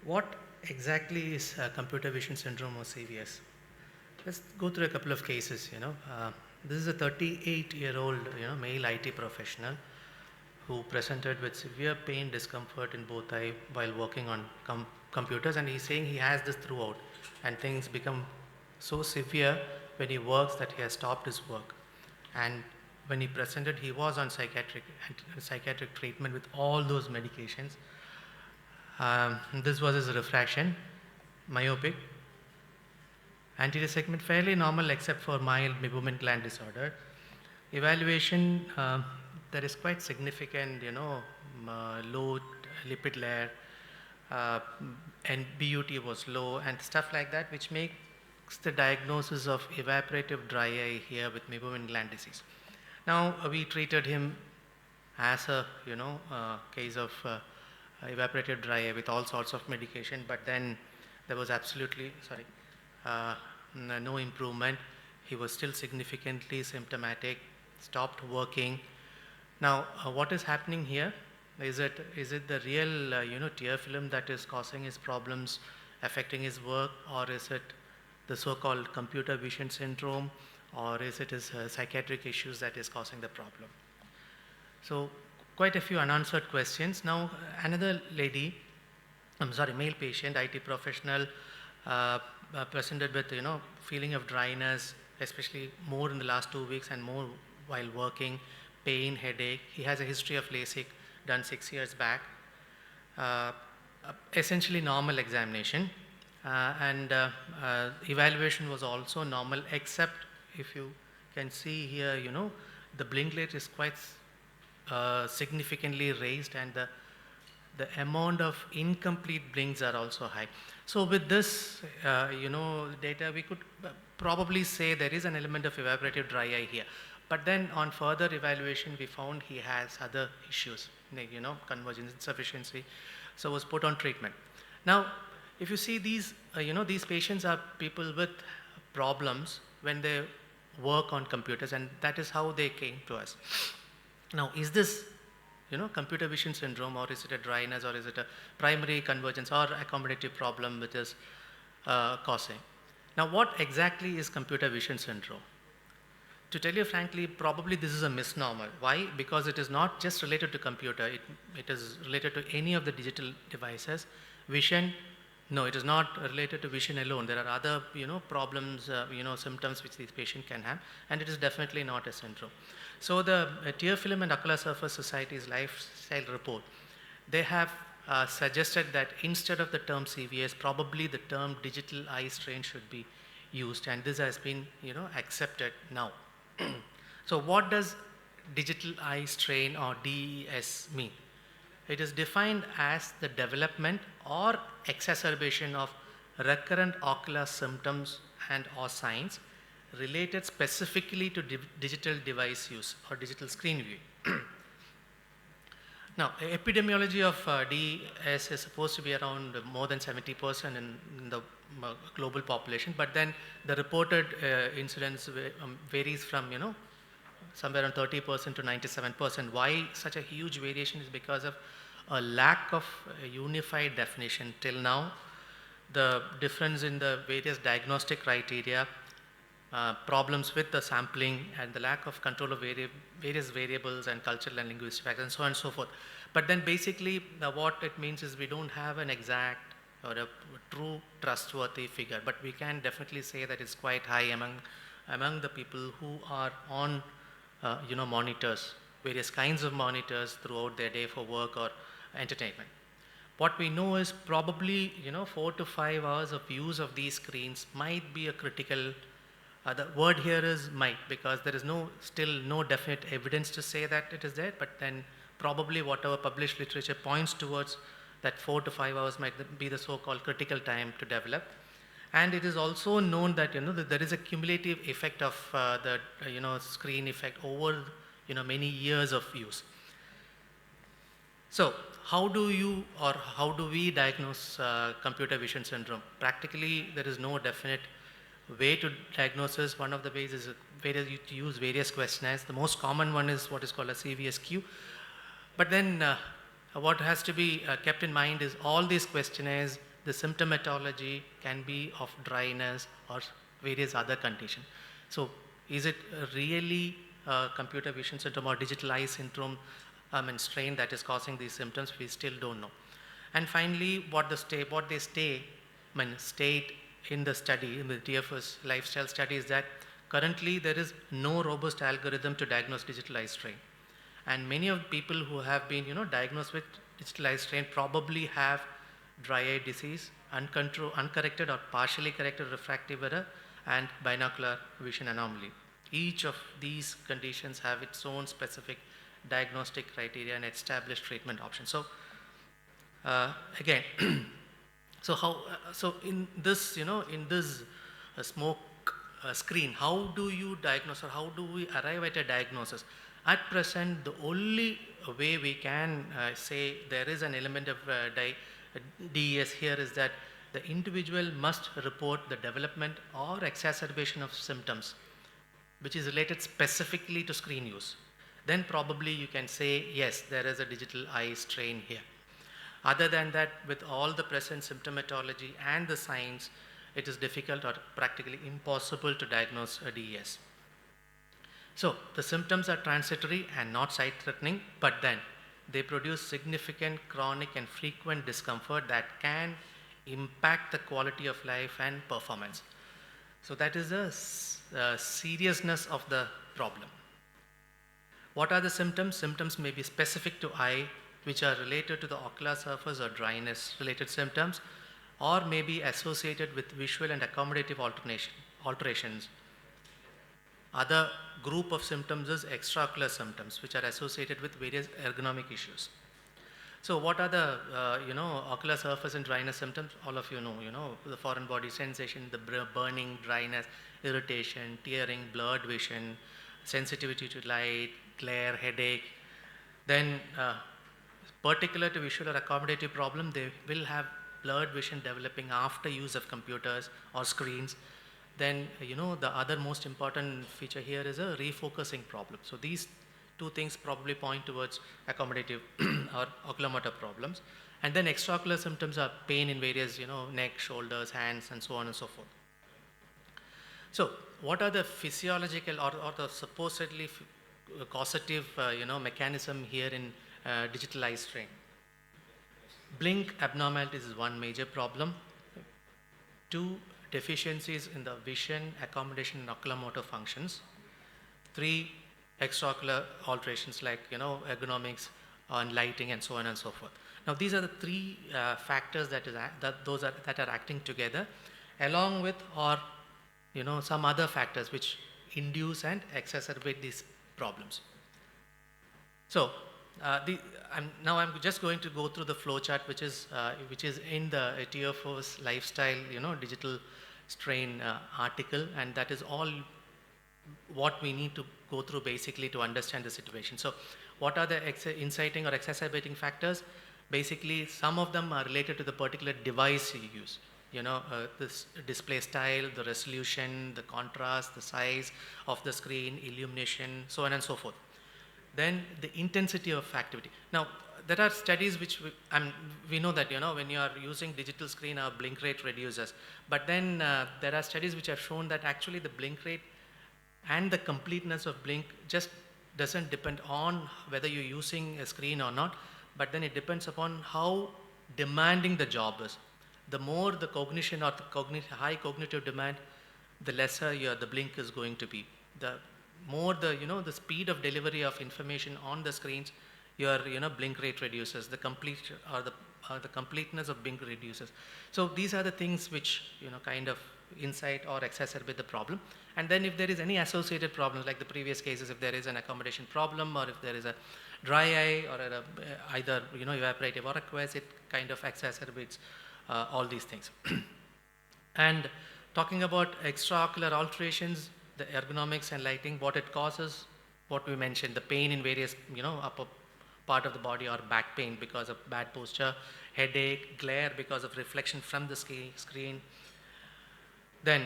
What exactly is computer vision syndrome or CVS? Let's go through a couple of cases. This is a 38-year-old male IT professional who presented with severe pain, discomfort in both eye while working on computers, and he's saying he has this throughout, and things become so severe when he works that he has stopped his work. And when he presented, he was on psychiatric treatment with all those medications. This was his refraction, myopic, anterior segment fairly normal except for mild meibomian gland disorder. Evaluation, there is quite significant, low lipid layer, uh, and BUT was low and stuff like that, which makes the diagnosis of evaporative dry eye here with meibomian gland disease. Now, we treated him as a, case of evaporative dry eye with all sorts of medication, but then there was absolutely, uh, no improvement. He was still significantly symptomatic, stopped working. Now, what is happening here? Is it the real tear film that is causing his problems, affecting his work, or is it the so-called computer vision syndrome, or is it his psychiatric issues that is causing the problem? So, quite a few unanswered questions. Now, another lady, male patient, IT professional, presented with feeling of dryness, especially more in the last 2 weeks and more while working, pain, headache. He has a history of LASIK done 6 years back. Uh, Essentially normal examination, and evaluation was also normal, except if you can see here, the blink rate is quite significantly raised, and the amount of incomplete blinks are also high. So with this, data, we could probably say there is an element of evaporative dry eye here. But then on further evaluation, we found he has other issues, like, convergence insufficiency, so was put on treatment. Now, if you see these, these patients are people with problems when they work on computers, and that is how they came to us. Now, is this computer vision syndrome, or is it a dryness, or is it a primary convergence or accommodative problem which is causing? Now, what exactly is computer vision syndrome? To tell you frankly, probably this is a misnomer. Why? Because it is not just related to computer, it is related to any of the digital devices. Vision, no, it is not related to vision alone. There are other, problems, symptoms which these patients can have, and it is definitely not a syndrome. So the Tear Film and Ocular Surface Society's lifestyle report, they have suggested that instead of the term CVS, probably the term digital eye strain should be used, and this has been, accepted now. So what does digital eye strain or DES mean? It is defined as the development or exacerbation of recurrent ocular symptoms and or signs related specifically to digital device use or digital screen viewing. Now, epidemiology of DES is supposed to be around more than 70% in the global population, but then the reported incidence varies from, somewhere around 30% to 97%. Why such a huge variation is because of a lack of unified definition till now. The difference in the various diagnostic criteria, problems with the sampling, and the lack of control of various variables and cultural and linguistic factors, and so on and so forth. But then basically what it means is we don't have an exact or a true trustworthy figure, but we can definitely say that it's quite high among the people who are on monitors, various kinds of monitors throughout their day for work or entertainment. What we know is probably 4 to 5 hours of use of these screens might be a critical. The word here is might, because there is still no definite evidence to say that it is there, but then probably whatever published literature points towards that 4 to 5 hours might be the so-called critical time to develop. And it is also known that that there is a cumulative effect of the screen effect over many years of use. So how do we diagnose computer vision syndrome? Practically, there is no definite way to diagnosis. One of the ways is you use various questionnaires. The most common one is what is called a CVSQ. But then what has to be kept in mind is all these questionnaires the symptomatology can be of dryness or various other conditions. So is it really computer vision syndrome or digital eye syndrome and strain that is causing these symptoms? We still don't know. And finally, what they state in the study, in the TFS lifestyle study, is that currently there is no robust algorithm to diagnose digital eye strain. And many of the people who have been, diagnosed with digital eye strain probably have dry eye disease, uncorrected or partially corrected refractive error, and binocular vision anomaly. Each of these conditions have its own specific diagnostic criteria and established treatment options. So again, so in this, smoke screen, how do you diagnose, or how do we arrive at a diagnosis? At present, the only way we can say there is an element of DES here is that the individual must report the development or exacerbation of symptoms which is related specifically to screen use. Then probably you can say, yes, there is a digital eye strain here. Other than that, with all the present symptomatology and the signs, it is difficult or practically impossible to diagnose a DES. So the symptoms are transitory and not sight-threatening, but then they produce significant chronic and frequent discomfort that can impact the quality of life and performance. So that is the seriousness of the problem. What are the symptoms? Symptoms may be specific to eye, which are related to the ocular surface or dryness related symptoms, or may be associated with visual and accommodative alterations. Other group of symptoms is extraocular symptoms, which are associated with various ergonomic issues. So what are the ocular surface and dryness symptoms? All of you know, the foreign body sensation, the burning, dryness, irritation, tearing, blurred vision, sensitivity to light, glare, headache. Then particular to visual or accommodative problem, they will have blurred vision developing after use of computers or screens. Then, the other most important feature here is a refocusing problem. So these two things probably point towards accommodative or oculomotor problems. And then extraocular symptoms are pain in various, neck, shoulders, hands, and so on and so forth. So what are the physiological or the supposedly causative, mechanism here in digital eye strain? Blink abnormalities is one major problem. Two, deficiencies in the vision, accommodation, and oculomotor functions. Three, extraocular alterations like, ergonomics and lighting and so on and so forth. Now, these are the three factors that are acting together, along with some other factors which induce and exacerbate these problems. So, I'm just going to go through the flow chart, which is in the TFO's lifestyle, digital strain article, and that is all what we need to go through basically to understand the situation. So what are the inciting or exacerbating factors? Basically, some of them are related to the particular device you use. This display style, the resolution, the contrast, the size of the screen, illumination, so on and so forth. Then the intensity of activity. Now, there are studies which we know that when you are using digital screen, our blink rate reduces. But then there are studies which have shown that actually the blink rate and the completeness of blink just doesn't depend on whether you're using a screen or not, but then it depends upon how demanding the job is. The more the cognition or the high cognitive demand, the lesser the blink is going to be. The more the speed of delivery of information on the screens, your blink rate reduces. The completeness of blink reduces. So these are the things which kind of incite or exacerbate the problem. And then if there is any associated problems, like the previous cases, if there is an accommodation problem or if there is a dry eye or either evaporative or aqueous, it kind of exacerbates all these things. And talking about extraocular alterations, the ergonomics and lighting, what it causes, what we mentioned, the pain in various upper part of the body or back pain because of bad posture, headache, glare because of reflection from the screen. Then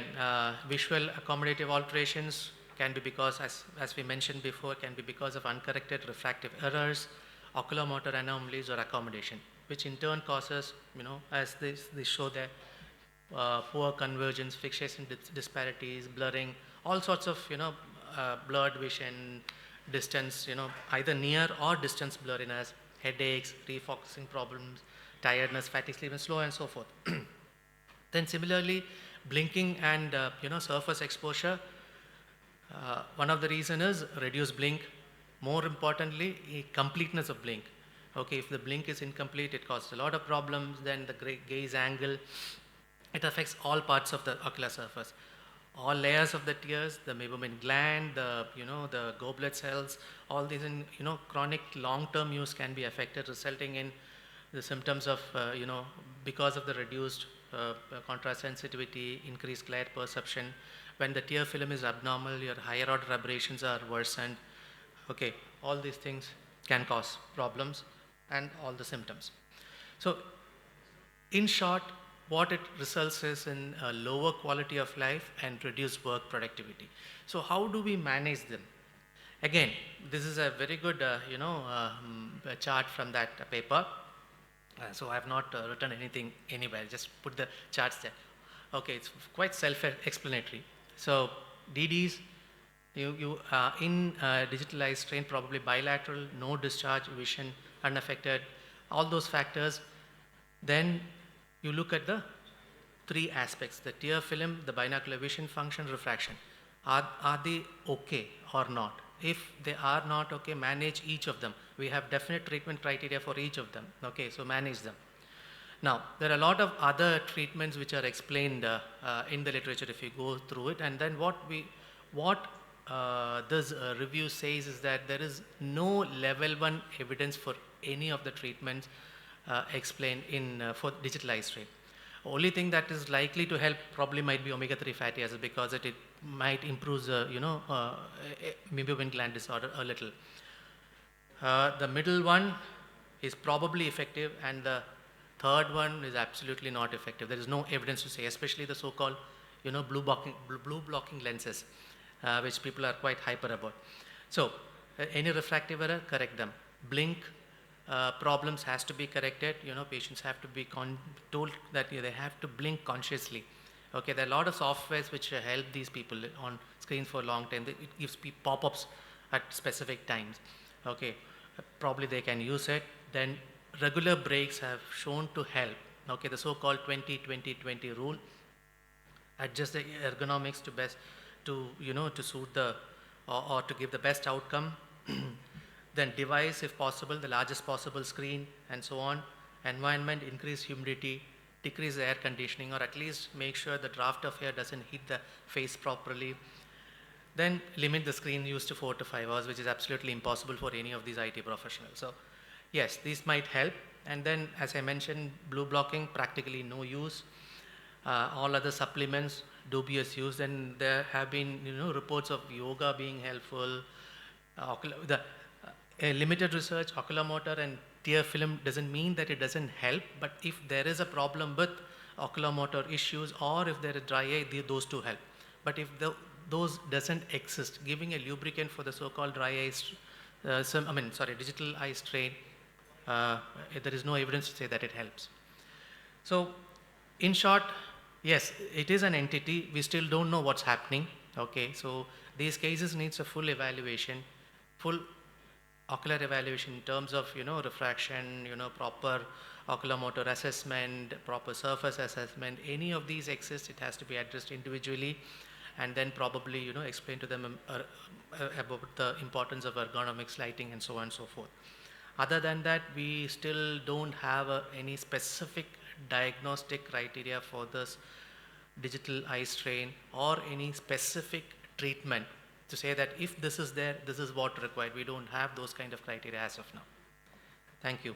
visual accommodative alterations can be because, as we mentioned before, can be because of uncorrected refractive errors, oculomotor anomalies or accommodation. which in turn causes, as they show there, poor convergence, fixation disparities, blurring, all sorts of, blurred vision, distance, either near or distance blurriness, headaches, refocusing problems, tiredness, fatigue, sleep, and slow and so forth. Then similarly, blinking and, surface exposure, one of the reason is reduced blink. More importantly, completeness of blink. Okay, if the blink is incomplete, it causes a lot of problems. Then the gaze angle, it affects all parts of the ocular surface, all layers of the tears, the meibomian gland, the goblet cells. All these in, chronic long-term use can be affected, resulting in the symptoms of, because of the reduced contrast sensitivity, increased glare perception. When the tear film is abnormal, your higher order aberrations are worsened. Okay, all these things can cause problems and all the symptoms. So, in short, what it results is in a lower quality of life and reduced work productivity. So, how do we manage them? Again, this is a very good, chart from that paper. So I have not written anything anywhere, just put the charts there. Okay, it's quite self-explanatory. So DDs, you in digital eye strain, probably bilateral, no discharge, vision unaffected, all those factors. Then you look at the three aspects: the tear film, the binocular vision function, refraction. Are they okay or not? If they are not okay, manage each of them. We have definite treatment criteria for each of them. Okay, so manage them. Now, there are a lot of other treatments which are explained in the literature if you go through it. And then what this review says is that there is no level 1 evidence for any of the treatments explained in for digital eye strain. Only thing that is likely to help probably might be omega-3 fatty acids, because it might improve the meibomian gland disorder a little. The middle one is probably effective, and the third one is absolutely not effective. There is no evidence to say, especially the so-called blue blocking lenses, which people are quite hyper about. So any refractive error, correct them. Blink problems has to be corrected. Patients have to be told that they have to blink consciously. Okay, there are a lot of softwares which help these people on screen for a long time. It gives pop-ups at specific times. Okay, probably they can use it. Then regular breaks have shown to help. Okay, the so-called 20-20-20 rule. Adjust the ergonomics to best to suit the or to give the best outcome. Then device, if possible, the largest possible screen, and so on. Environment, increase humidity, decrease the air conditioning, or at least make sure the draft of air doesn't hit the face properly. Then limit the screen use to 4 to 5 hours, which is absolutely impossible for any of these IT professionals. So yes, these might help. And then, as I mentioned, blue blocking, practically no use. All other supplements, dubious use. And there have been reports of yoga being helpful. Limited research, oculomotor and tear film doesn't mean that it doesn't help, but if there is a problem with oculomotor issues, or if there is dry eye, those two help. But if those doesn't exist, giving a lubricant for the so-called dry eye, digital eye strain, there is no evidence to say that it helps. So, in short, yes, it is an entity. We still don't know what's happening. Okay, so these cases needs a full evaluation, full ocular evaluation in terms of refraction, proper oculomotor assessment, proper surface assessment. Any of these exist, it has to be addressed individually, and then probably explain to them about the importance of ergonomics, lighting, and so on and so forth. Other than that, we still don't have any specific diagnostic criteria for this digital eye strain, or any specific treatment to say that if this is there, this is what required. We don't have those kind of criteria as of now. Thank you.